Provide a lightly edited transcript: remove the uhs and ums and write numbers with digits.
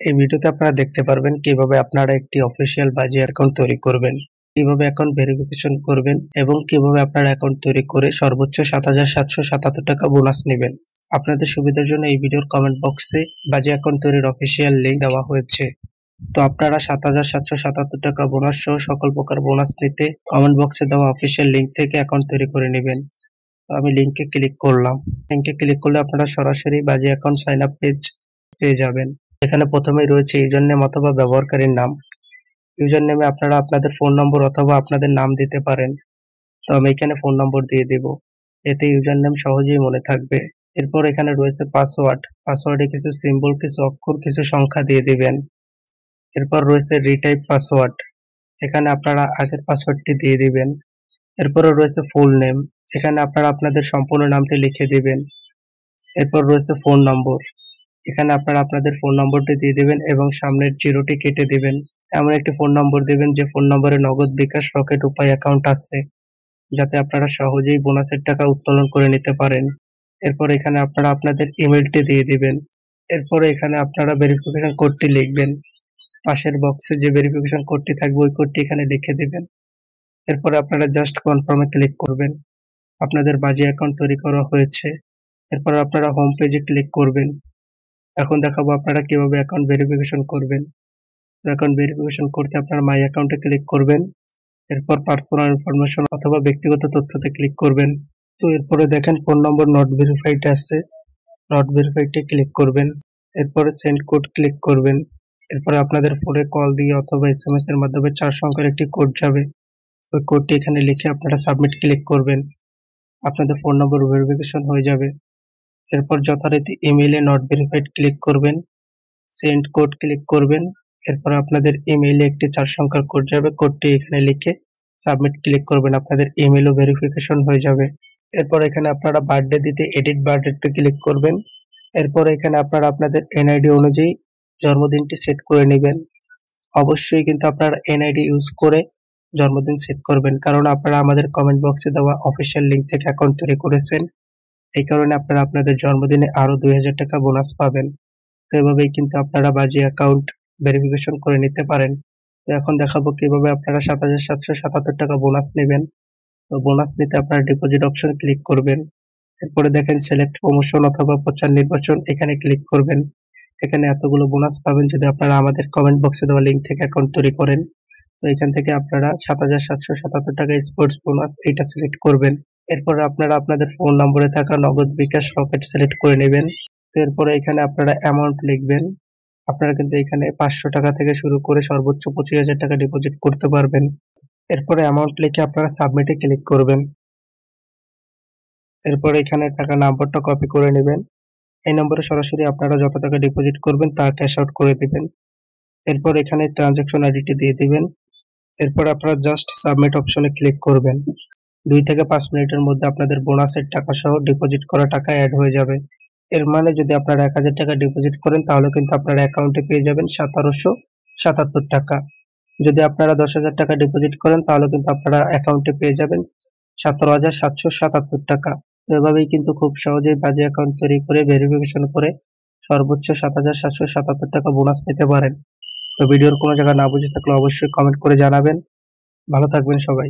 এই ভিডিওতে আপনারা দেখতে পারবেন কিভাবে আপনারা একটি অফিসিয়াল বাজি অ্যাকাউন্ট তৈরি করবেন, কিভাবে অ্যাকাউন্ট ভেরিফিকেশন করবেন এবং কিভাবে আপনারা অ্যাকাউন্ট তৈরি করে সর্বোচ্চ ৭৭৭৭ টাকা বোনাস নেবেন। আপনাদের সুবিধার জন্য এই ভিডিওর কমেন্ট বক্সে বাজি অ্যাকাউন্ট তৈরির অফিসিয়াল লিঙ্ক দেওয়া হয়েছে। তো আপনারা ৭৭৭৭ টাকা বোনাস সহ সকল প্রকার বোনাস নিতে কমেন্ট বক্সে দেওয়া অফিসিয়াল লিঙ্ক থেকে অ্যাকাউন্ট তৈরি করে নেবেন। তো আমি লিঙ্কে ক্লিক করলাম। লিঙ্কে ক্লিক করলে আপনারা সরাসরি বাজি অ্যাকাউন্ট সাইন আপ পেজ পেয়ে যাবেন। এখানে প্রথমেই রয়েছে ইউজার নেম অথবা ব্যবহারকারীর নাম। ইউজার নেমে আপনারা আপনাদের ফোন নম্বর অথবা আপনাদের নাম দিতে পারেন। তো আমি এখানে ফোন নম্বর দিয়ে দেব, এতে ইউজার নেম সহজেই মনে থাকবে। এরপর এখানে রয়েছে পাসওয়ার্ড। পাসওয়ার্ডে কিছু সিম্বল, কিছু অক্ষর, কিছু সংখ্যা দিয়ে দিবেন। এরপর রয়েছে রিটাইপ পাসওয়ার্ড। এখানে আপনারা আগের পাসওয়ার্ডটি দিয়ে দিবেন। এরপরে রয়েছে ফুল নেম। এখানে আপনারা আপনাদের সম্পূর্ণ নামটি লিখে দিবেন। এরপর রয়েছে ফোন নম্বর। এখানে আপনারা আপনাদের ফোন নম্বরটি দিয়ে দিবেন এবং সামনের জিরোটি কেটে দিবেন। এমন একটি ফোন নম্বর দিবেন যে ফোন নম্বরে নগদ, বিকাশ, রকেট উপায় অ্যাকাউন্ট আছে, যাতে আপনারা সহজেই বোনাসের টাকা উত্তোলন করে নিতে পারেন। এরপর এখানে আপনারা আপনাদের ইমেলটি দিয়ে দিবেন। এরপরে এখানে আপনারা ভেরিফিকেশন কোডটি লিখবেন। পাশের বক্সে যে ভেরিফিকেশন কোডটি থাকবে ওই কোডটি এখানে লিখে দিবেন। এরপরে আপনারা জাস্ট কনফার্মে ক্লিক করবেন। আপনাদের বাজি অ্যাকাউন্ট তৈরি করা হয়েছে। এরপর আপনারা হোম পেজে ক্লিক করবেন। এখন দেখাবো আপনারা কিভাবে অ্যাকাউন্ট ভেরিফিকেশন করবেন। অ্যাকাউন্ট ভেরিফিকেশন করতে আপনারা মাই অ্যাকাউন্টে ক্লিক করবেন। এরপর পার্সোনাল ইনফরমেশন অথবা ব্যক্তিগত তথ্যতে ক্লিক করবেন। তো এরপরে দেখেন ফোন নম্বর নট ভেরিফাইড আছে, নট ভেরিফাইডে ক্লিক করবেন। এরপরে সেন্ড কোড ক্লিক করবেন। এরপরে আপনাদের ফোনে কল দিয়ে অথবা এসএমএস এর মাধ্যমে 4 সংখ্যার একটি কোড যাবে। ওই কোডটি এখানে লিখে আপনারা সাবমিট ক্লিক করবেন। আপনাদের ফোন নম্বর ভেরিফিকেশন হয়ে যাবে। এরপর যথারীতি ইমেইলে নট ভেরিফাইড ক্লিক করবেন, সেন্ড কোড ক্লিক করবেন। এরপর আপনাদের ইমেইলে একটি 4 সংখ্যার কোড যাবে, কোডটি এখানে লিখে সাবমিট ক্লিক করবেন। আপনাদের ইমেইলও ভেরিফিকেশন হয়ে যাবে। এরপর এখানে আপনারা বার্থডে দিতে এডিট বার্থডেতে ক্লিক করবেন। এরপর এখানে আপনারা আপনাদের এনআইডি অনুযায়ী জন্মদিনটি সেট করে নেবেন। অবশ্যই কিন্তু আপনারা এনআইডি ইউজ করে জন্মদিন সেট করবেন, কারণ আপনারা আমাদের কমেন্ট বক্সে দেওয়া অফিসিয়াল লিঙ্ক থেকে অ্যাকাউন্ট তৈরি করেছেন। এই কারণে আপনারা আপনাদের জন্মদিনে আরো 2000 টাকা বোনাস পাবেন। তো এভাবেই কিন্তু আপনারা বাজি অ্যাকাউন্ট ভেরিফিকেশন করে নিতে পারেন। তো এখন দেখাবো কিভাবে আপনারা ৭৭৭৭ টাকা বোনাস নেবেন। তো বোনাস নিতে আপনারা ডিপোজিট অপশনে ক্লিক করবেন। এরপরে দেখেন সিলেক্ট প্রমোশন অথবা প্রচার নির্বাচন, এখানে ক্লিক করবেন। এখানে এতগুলো বোনাস পাবেন যদি আপনারা আমাদের কমেন্ট বক্সে দেওয়া লিঙ্ক থেকে অ্যাকাউন্ট তৈরি করেন। তো এখান থেকে আপনারা ৭৭৭৭ টাকা স্পোর্টস বোনাস এটা সিলেক্ট করবেন। এরপরে আপনারা আপনাদের ফোন নম্বরে থাকা নগদ, বিকাশ, রকেট সিলেক্ট করে নেবেন। এরপরে এখানে আপনারা অ্যামাউন্ট লিখবেন। আপনারা কিন্তু এখানে 500 টাকা থেকে শুরু করে সর্বোচ্চ 25,000 টাকা ডিপোজিট করতে পারবেন। এরপরে অ্যামাউন্ট লিখে আপনারা সাবমিটে ক্লিক করবেন। এরপরে এখানে টাকা নাম্বারটা কপি করে নেবেন। এই নম্বরে সরাসরি আপনারা যত টাকা ডিপোজিট করবেন তা ক্যাশ আউট করে দিবেন। এরপর এখানে ট্রানজাকশন আইডিটি দিয়ে দিবেন। এরপর আপনারা জাস্ট সাবমিট অপশনে ক্লিক করবেন। 2 থেকে 5 মিনিটের মধ্যে আপনাদের বোনাসের টাকা সহ ডিপোজিট করা টাকা অ্যাড হয়ে যাবে। এর মানে যদি আপনারা 1000 টাকা ডিপোজিট করেন তাহলে কিন্তু আপনারা অ্যাকাউন্টে পেয়ে যাবেন 1777 টাকা। যদি আপনারা 10,000 টাকা ডিপোজিট করেন তাহলে কিন্তু আপনারা অ্যাকাউন্টে পেয়ে যাবেন 17,777 টাকা। এভাবেই কিন্তু খুব সহজেই বাজে অ্যাকাউন্ট তৈরি করে ভেরিফিকেশন করে সর্বোচ্চ 7,777 টাকা বোনাস নিতে পারেন। তো ভিডিওর কোনো জায়গা না বুঝে থাকলে অবশ্যই কমেন্ট করে জানাবেন। ভালো থাকবেন সবাই।